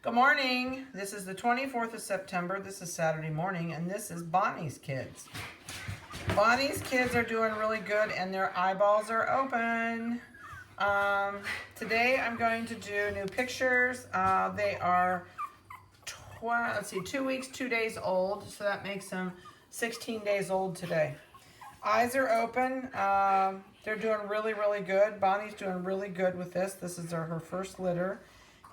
Good morning. This is the 24th of September. This is Saturday morning, and this is Bonnie's kids. Bonnie's kids are doing really good, and their eyeballs are open. Today I'm going to do new pictures. They are 2 weeks, 2 days old, so that makes them 16 days old today. Eyes are open. They're doing really, really good. Bonnie's doing really good with this. This is her first litter,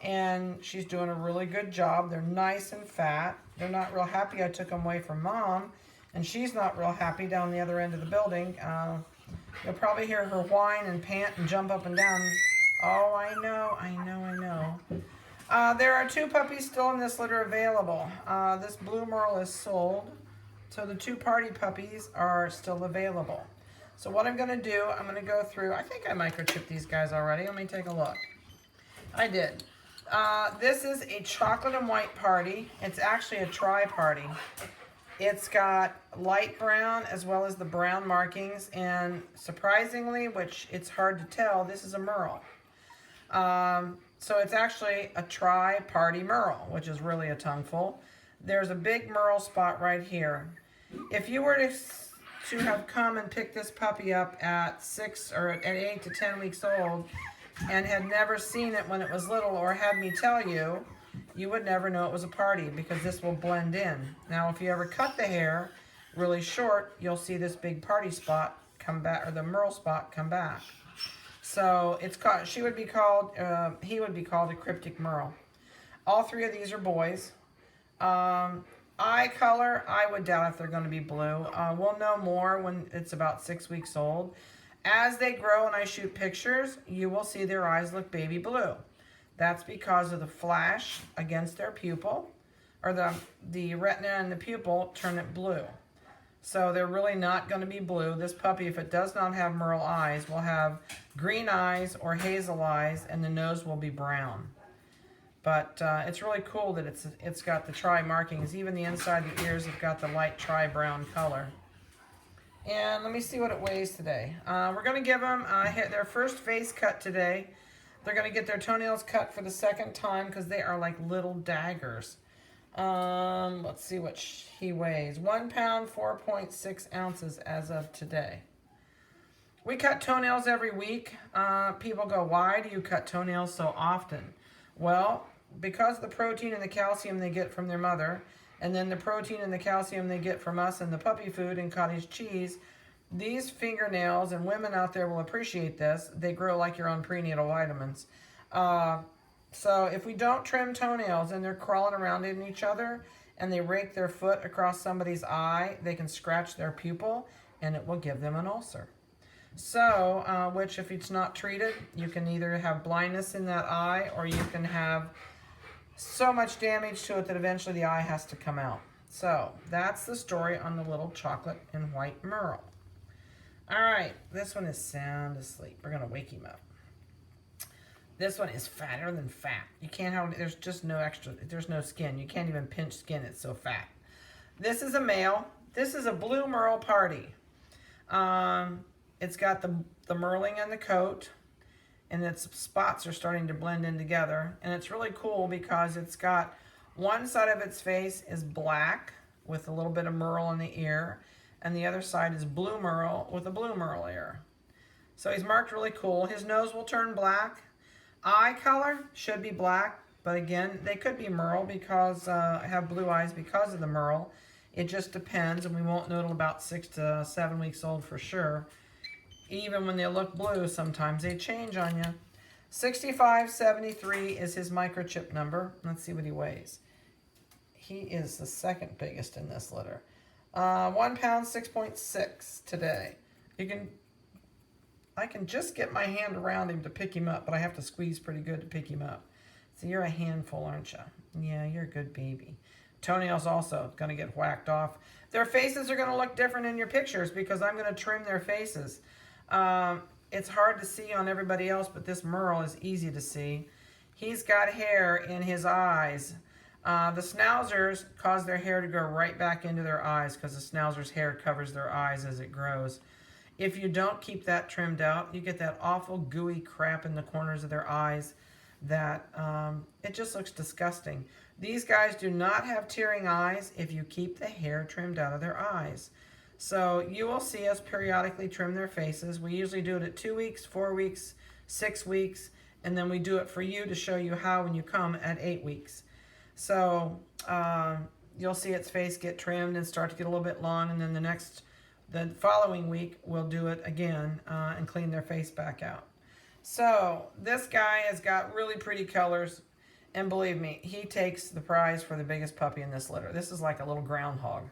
and she's doing a really good job. They're nice and fat. They're not real happy I took them away from Mom, and she's not real happy down the other end of the building. You'll probably hear her whine and pant and jump up and down. Oh, I know. There are 2 puppies still in this litter available. This blue Merl is sold, so the 2 party puppies are still available. So what I'm going to do, I'm going to go through, I think I microchipped these guys already. Let me take a look. I did. This is a chocolate and white party. It's actually a tri-party. It's got light brown as well as the brown markings, and surprisingly, which it's hard to tell, this is a Merl. So it's actually a tri-party Merl, which is really a tongueful. There's a big Merl spot right here. If you were to have come and picked this puppy up at 6 or at 8 to 10 weeks old and had never seen it when it was little, or had me tell you, you would never know it was a party, because this will blend in. Now, if you ever cut the hair really short, you'll see this big party spot come back, or the Merl spot come back. So it's called, he would be called a cryptic Merl. All 3 of these are boys. Eye color, I would doubt if they're going to be blue. We'll know more when it's about 6 weeks old. As they grow and I shoot pictures, you will see their eyes look baby blue. That's because of the flash against their pupil, or the retina and the pupil turn it blue. So they're really not going to be blue. This puppy, if it does not have Merl eyes, will have green eyes or hazel eyes, and the nose will be brown. But it's really cool that it's got the tri markings. Even the inside of the ears have got the light tri-brown color. And let me see what it weighs today. We're going to give them their first face cut today. They're going to get their toenails cut for the second time because they are like little daggers. Let's see what he weighs. 1 pound, 4.6 ounces as of today. We cut toenails every week. People go, why do you cut toenails so often? Well, because of the protein and the calcium they get from their mother, and then the protein and the calcium they get from us and the puppy food and cottage cheese, these fingernails, and women out there will appreciate this, they grow like your own prenatal vitamins. So if we don't trim toenails and they're crawling around in each other and they rake their foot across somebody's eye, they can scratch their pupil and it will give them an ulcer. So, which if it's not treated, you can either have blindness in that eye, or you can have so much damage to it that eventually the eye has to come out. So that's the story on the little chocolate and white Merl. All right, this one is sound asleep. We're gonna wake him up. This one is fatter than fat. You can't have, there's just no extra, there's no skin. You can't even pinch skin, it's so fat. This is a male. This is a blue Merl party. It's got the merling in the coat, and its spots are starting to blend in together. And it's really cool because it's got one side of its face is black with a little bit of Merl in the ear, and the other side is blue Merl with a blue Merl ear. So he's marked really cool. His nose will turn black. Eye color should be black, but again, they could be Merl because have blue eyes because of the Merl. It just depends, and we won't know till about 6 to 7 weeks old for sure. Even when they look blue, sometimes they change on you. 6573 is his microchip number. Let's see what he weighs. He is the second biggest in this litter. 1 pound, 6.6 today. I can just get my hand around him to pick him up, but I have to squeeze pretty good to pick him up. So you're a handful, aren't you? Yeah, you're a good baby. Toenails also going to get whacked off. Their faces are going to look different in your pictures because I'm going to trim their faces. It's hard to see on everybody else, but this Merl is easy to see. He's got hair in his eyes. The schnauzers cause their hair to go right back into their eyes because the schnauzer's hair covers their eyes as it grows. If you don't keep that trimmed out, you get that awful gooey crap in the corners of their eyes. that it just looks disgusting. These guys do not have tearing eyes if you keep the hair trimmed out of their eyes. So you will see us periodically trim their faces. We usually do it at 2 weeks, 4 weeks, 6 weeks, and then we do it for you to show you how when you come at 8 weeks. So you'll see its face get trimmed and start to get a little bit long, and then the following week we'll do it again and clean their face back out. So this guy has got really pretty colors, and believe me, he takes the prize for the biggest puppy in this litter. This is like a little groundhog.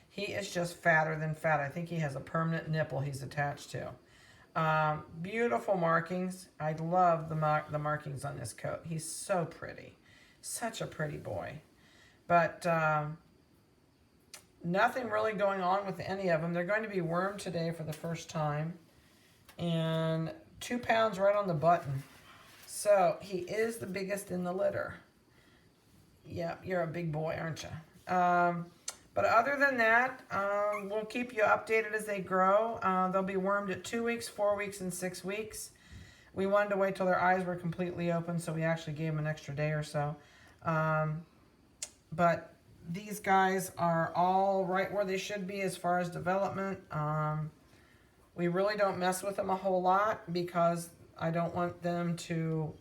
He is just fatter than fat. I think he has a permanent nipple he's attached to. Beautiful markings. I love the markings on this coat. He's so pretty. Such a pretty boy. But nothing really going on with any of them. They're going to be wormed today for the first time. And 2 pounds right on the button. So he is the biggest in the litter. Yeah, you're a big boy, aren't you? But other than that, we'll keep you updated as they grow. They'll be wormed at 2 weeks, 4 weeks, and 6 weeks. We wanted to wait till their eyes were completely open, so we actually gave them an extra day or so. But these guys are all right where they should be as far as development. We really don't mess with them a whole lot because I don't want them to,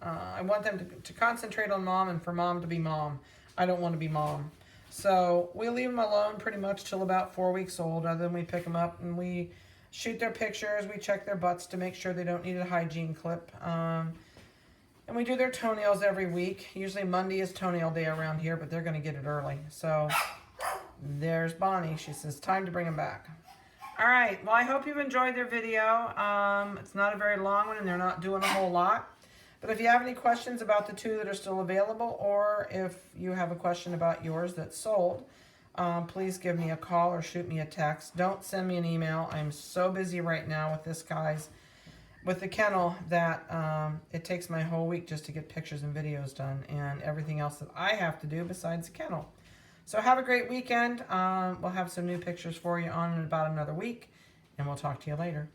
I want them to concentrate on mom and for mom to be mom. I don't want to be mom. So we leave them alone pretty much till about 4 weeks old. Then we pick them up and we shoot their pictures. We check their butts to make sure they don't need a hygiene clip. And we do their toenails every week. Usually Monday is toenail day around here, but they're going to get it early. So there's Bonnie. She says, time to bring them back. All right, well, I hope you've enjoyed their video. It's not a very long one, and they're not doing a whole lot. But if you have any questions about the 2 that are still available, or if you have a question about yours that's sold, please give me a call or shoot me a text. Don't send me an email. I'm so busy right now with this, guys, with the kennel, that it takes my whole week just to get pictures and videos done and everything else that I have to do besides the kennel. So have a great weekend. We'll have some new pictures for you on in about another week, and we'll talk to you later.